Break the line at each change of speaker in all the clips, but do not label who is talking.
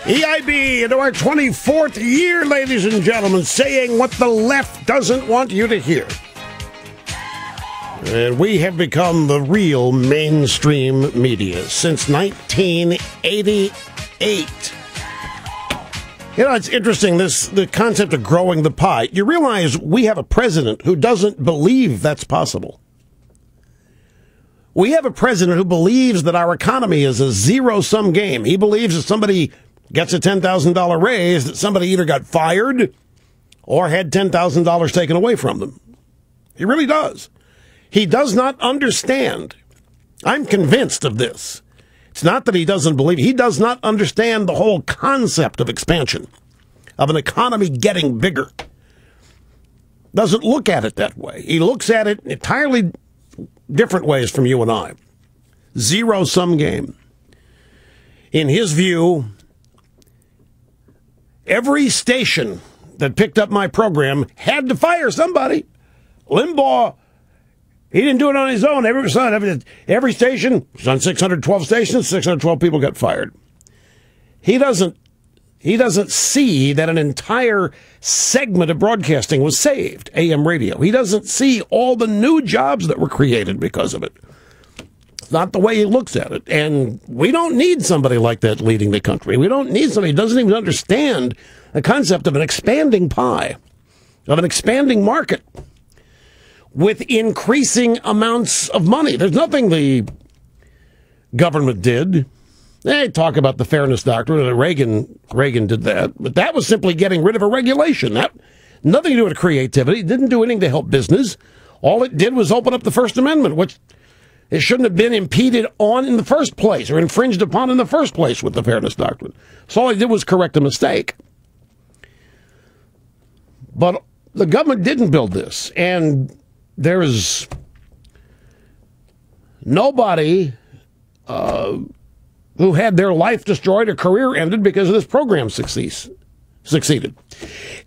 EIB into our 24th year, ladies and gentlemen, saying what the left doesn't want you to hear. And we have become the real mainstream media since 1988. You know, it's interesting, the concept of growing the pie. You realize we have a president who doesn't believe that's possible. We have a president who believes that our economy is a zero-sum game. He believes if somebody gets a $10,000 raise, that somebody either got fired or had $10,000 taken away from them. He really does. He does not understand. I'm convinced of this. It's not that he doesn't believe. He does not understand the whole concept of expansion, of an economy getting bigger. Doesn't look at it that way. He looks at it entirely different ways from you and I. Zero-sum game. In his view, every station that picked up my program had to fire somebody. Limbaugh, he didn't do it on his own. Every station, it's on 612 stations, 612 people got fired. He doesn't see that an entire segment of broadcasting was saved, AM radio. He doesn't see all the new jobs that were created because of it. It's not the way he looks at it. And we don't need somebody like that leading the country. We don't need somebody who doesn't even understand the concept of an expanding pie, of an expanding market with increasing amounts of money. There's nothing the government did. They talk about the fairness doctrine. Reagan did that. But that was simply getting rid of a regulation. That nothing to do with creativity. It didn't do anything to help business. All it did was open up the First Amendment, which it shouldn't have been impeded on in the first place or infringed upon in the first place with the fairness doctrine. So all it did was correct a mistake. But the government didn't build this. And there is nobody who had their life destroyed or career ended because of this program succeeded.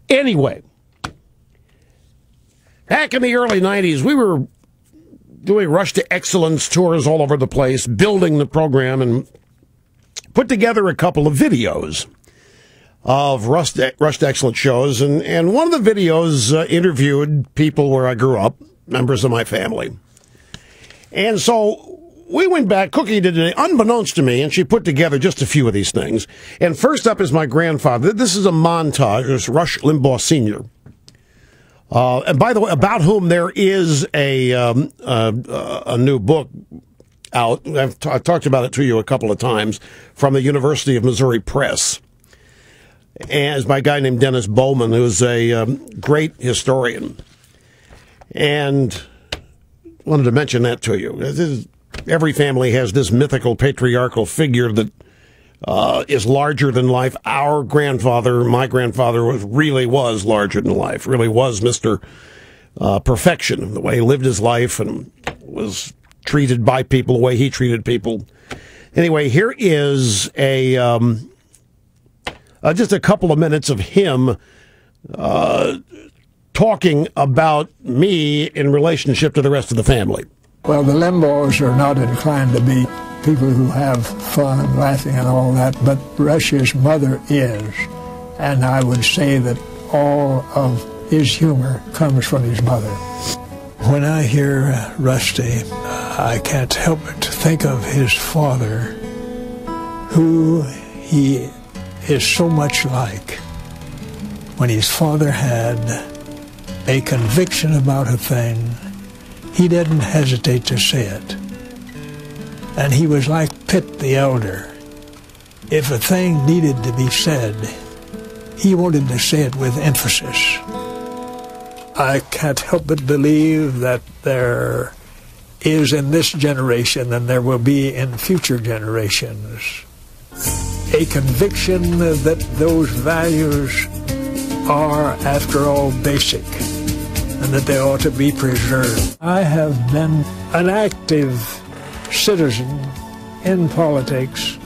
Anyway, back in the early 90s, we were doing Rush to Excellence tours all over the place, building the program, and put together a couple of videos of Rush to Excellence shows. And one of the videos interviewed people where I grew up, members of my family. And so we went back, Cookie did it unbeknownst to me, and she put together just a few of these things. And first up is my grandfather. This is a montage. It's Rush Limbaugh Sr. And by the way, about whom there is a new book out. I've talked about it to you a couple of times from the University of Missouri Press. And it's by a guy named Dennis Bowman, who's a great historian. And wanted to mention that to you. Every family has this mythical patriarchal figure that is larger than life. Our grandfather, my grandfather, really was larger than life, really was Mr. Perfection, the way he lived his life and was treated by people the way he treated people. Anyway, here is just a couple of minutes of him talking about me in relationship to the rest of the family.
Well, the Limbaughs are not inclined to be people who have fun and laughing and all that, but Rush's mother is. And I would say that all of his humor comes from his mother. When I hear Rusty, I can't help but to think of his father, who he is so much like. When his father had a conviction about a thing, he didn't hesitate to say it. And he was like Pitt the Elder. If a thing needed to be said, he wanted to say it with emphasis. I can't help but believe that there is in this generation, and there will be in future generations, a conviction that those values are, after all, basic, and that they ought to be preserved. I have been an active citizen in politics,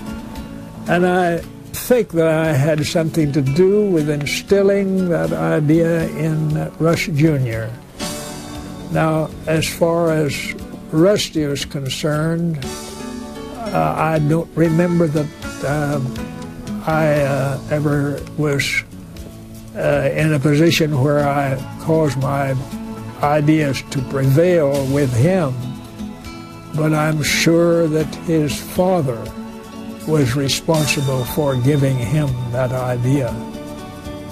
and I think that I had something to do with instilling that idea in Rush Jr. Now, as far as Rusty is concerned, I don't remember that I ever was in a position where I caused my ideas to prevail with him, but I'm sure that his father was responsible for giving him that idea.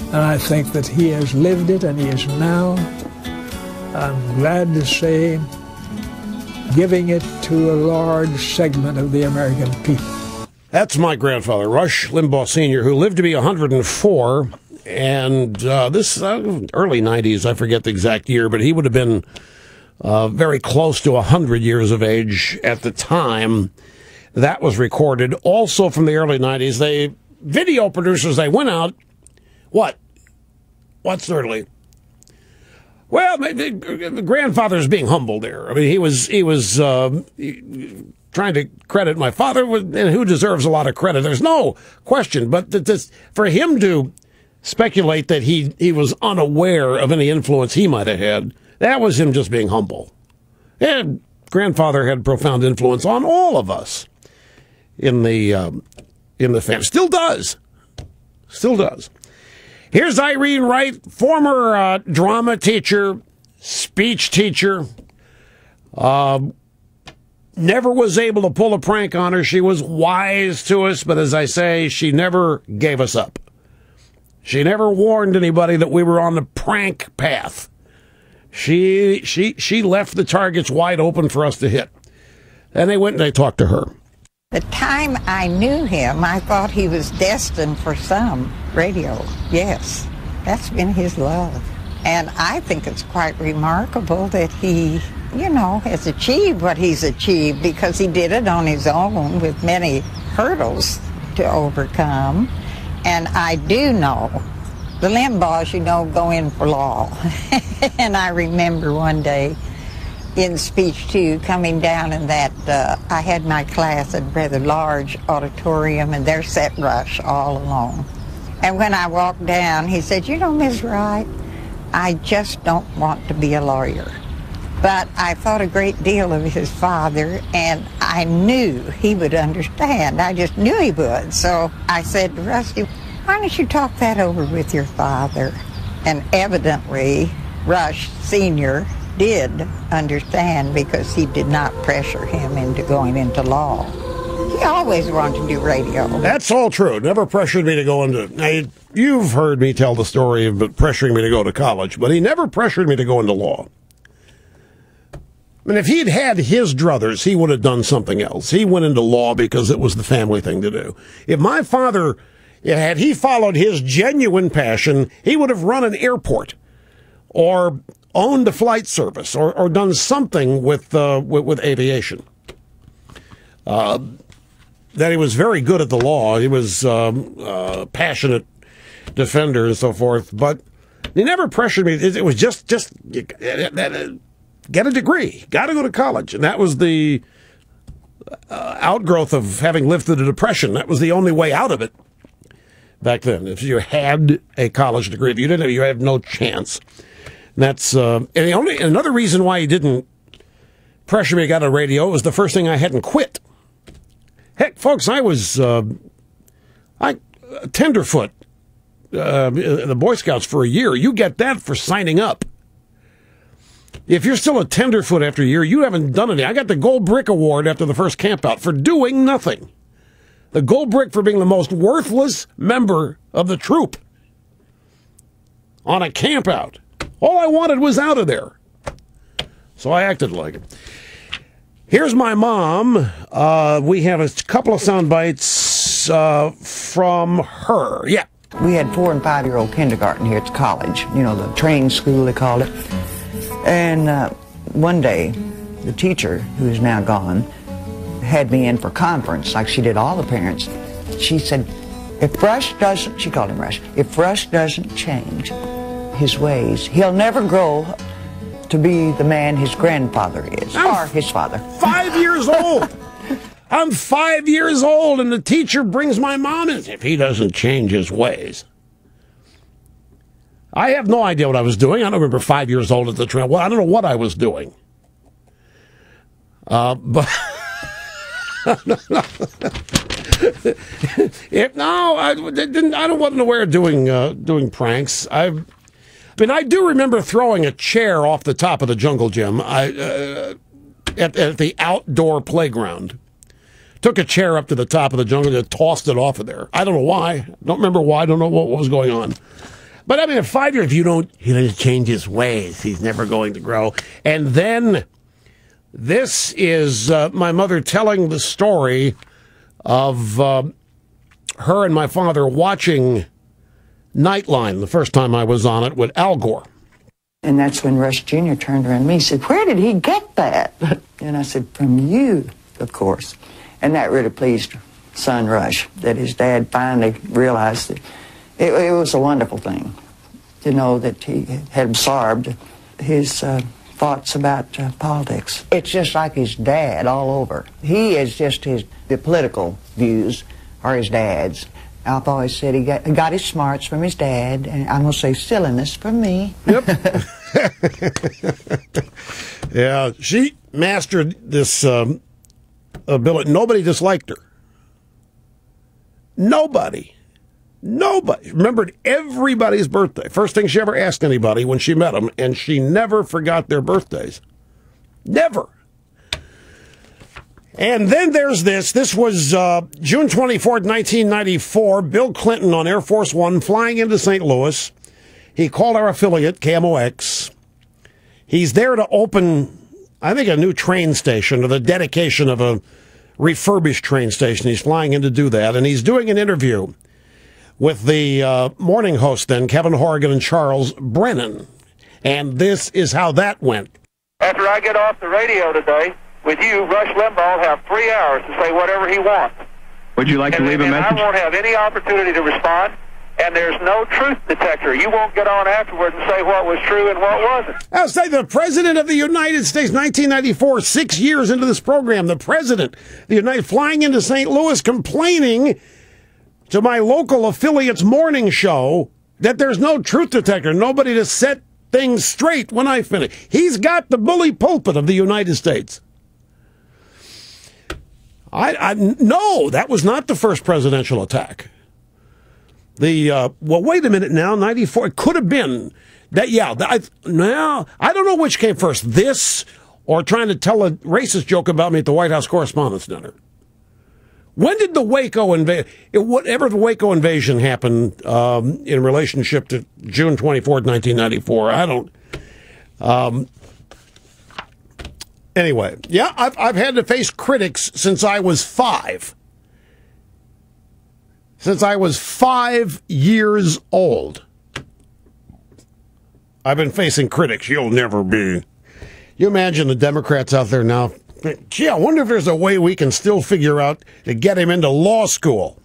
And I think that he has lived it, and he is now, I'm glad to say, giving it to a large segment of the American people.
That's my grandfather, Rush Limbaugh Sr., who lived to be 104, and this early 90s, I forget the exact year, but he would have been very close to 100 years of age at the time that was recorded. Also from the early 90s, they video producers, they went out. What's thirdly? Well, the grandfather's being humble there. I mean, he was trying to credit my father, and who deserves a lot of credit. There's no question. But for him to speculate that he was unaware of any influence he might have had, that was him just being humble. And grandfather had profound influence on all of us in the family. Still does. Here's Irene Wright, former drama teacher, speech teacher. Never was able to pull a prank on her. She was wise to us, but as I say, she never gave us up. She never warned anybody that we were on the prank path. She left the targets wide open for us to hit. And they went and they talked to her.
The time I knew him, I thought he was destined for some radio. Yes, that's been his love. And I think it's quite remarkable that he, has achieved what he's achieved, because he did it on his own with many hurdles to overcome. And I do know the Limbaughs, go in for law. And I remember one day in speech 2 coming down in that, I had my class at a rather large auditorium, and there sat Rush all alone. And when I walked down, he said, Ms. Wright, I just don't want to be a lawyer. But I thought a great deal of his father, and I knew he would understand. I just knew he would. So I said to Rusty, why don't you talk that over with your father? And evidently, Rush Sr. did understand, because he did not pressure him into going into law. He always wanted to do radio.
That's all true. Never pressured me to go into... Now, you've heard me tell the story of pressuring me to go to college, but he never pressured me to go into law. I mean, if he'd had his druthers, he would have done something else. He went into law because it was the family thing to do. If my father, had he followed his genuine passion, he would have run an airport or owned a flight service or done something with aviation. That he was very good at the law. He was a passionate defender and so forth, but he never pressured me. It was just get a degree, got to go to college. And that was the outgrowth of having lived through the Depression. That was the only way out of it back then. If you had a college degree, if you didn't, you had no chance. And that's another reason why he didn't pressure me to get on radio was the first thing I hadn't quit. Heck, folks, I was tenderfoot in the Boy Scouts for a year. You get that for signing up. If you're still a tenderfoot after a year, you haven't done anything. I got the Gold Brick Award after the first campout for doing nothing. The Gold Brick for being the most worthless member of the troop on a campout. All I wanted was out of there. So I acted like it. Here's my mom. We have a couple of sound bites from her. Yeah.
We had 4- and 5-year-old kindergarten here at college, the training school they called it. And one day, the teacher, who is now gone, had me in for conference, like she did all the parents. She said, if Rush doesn't, she called him Rush, if Rush doesn't change his ways, he'll never grow to be the man his grandfather is, or his father.
5 years old. I'm 5 years old, and the teacher brings my mom in. If he doesn't change his ways. I have no idea what I was doing. I don't remember 5 years old at the trail. Well, I don't know what I was doing. But I don't want to wear doing pranks. I do remember throwing a chair off the top of the jungle gym at the outdoor playground. Took a chair up to the top of the jungle and tossed it off of there. I don't know why. Don't remember why. I don't know what was going on. But I mean, at 5 years, he doesn't change his ways. He's never going to grow. And then this is my mother telling the story of her and my father watching Nightline the first time I was on it with Al Gore.
And that's when Rush Jr. turned around to me and said, "Where did he get that?" And I said, "From you, of course." And that really pleased son Rush, that his dad finally realized that it was a wonderful thing to know that he had absorbed his thoughts about politics. It's just like his dad all over. He is just the political views are his dad's. I've always said he got his smarts from his dad, and I'm going to say silliness from me.
Yep. Yeah, she mastered this ability. Nobody disliked her. Nobody remembered everybody's birthday. First thing she ever asked anybody when she met them, and she never forgot their birthdays. Never. And then there's this. This was June 24th, 1994. Bill Clinton on Air Force One flying into St. Louis. He called our affiliate, KMOX. He's there to open, I think, a new train station, or the dedication of a refurbished train station. He's flying in to do that, and he's doing an interview with the morning host then, Kevin Horrigan and Charles Brennan. And this is how that went.
After I get off the radio today, with you, Rush Limbaugh will have 3 hours to say whatever he wants.
Would you like to leave a message?
I won't have any opportunity to respond, and there's no truth detector. You won't get on afterwards and say what was true and what wasn't.
I'll say the President of the United States, 1994, 6 years into this program, the President of the United flying into St. Louis complaining to my local affiliate's morning show that there's no truth detector, nobody to set things straight when I finish. He's got the bully pulpit of the United States. No, that was not the first presidential attack. Well, wait a minute now, 94, it could have been that, yeah, I don't know which came first, this or trying to tell a racist joke about me at the White House Correspondents' Dinner. When did the Waco invasion, whatever the Waco invasion happened in relationship to June 24th, 1994? Anyway, yeah, I've had to face critics since I was 5. Since I was 5 years old, I've been facing critics. You'll never be. You imagine the Democrats out there now. Gee, I wonder if there's a way we can still figure out to get him into law school.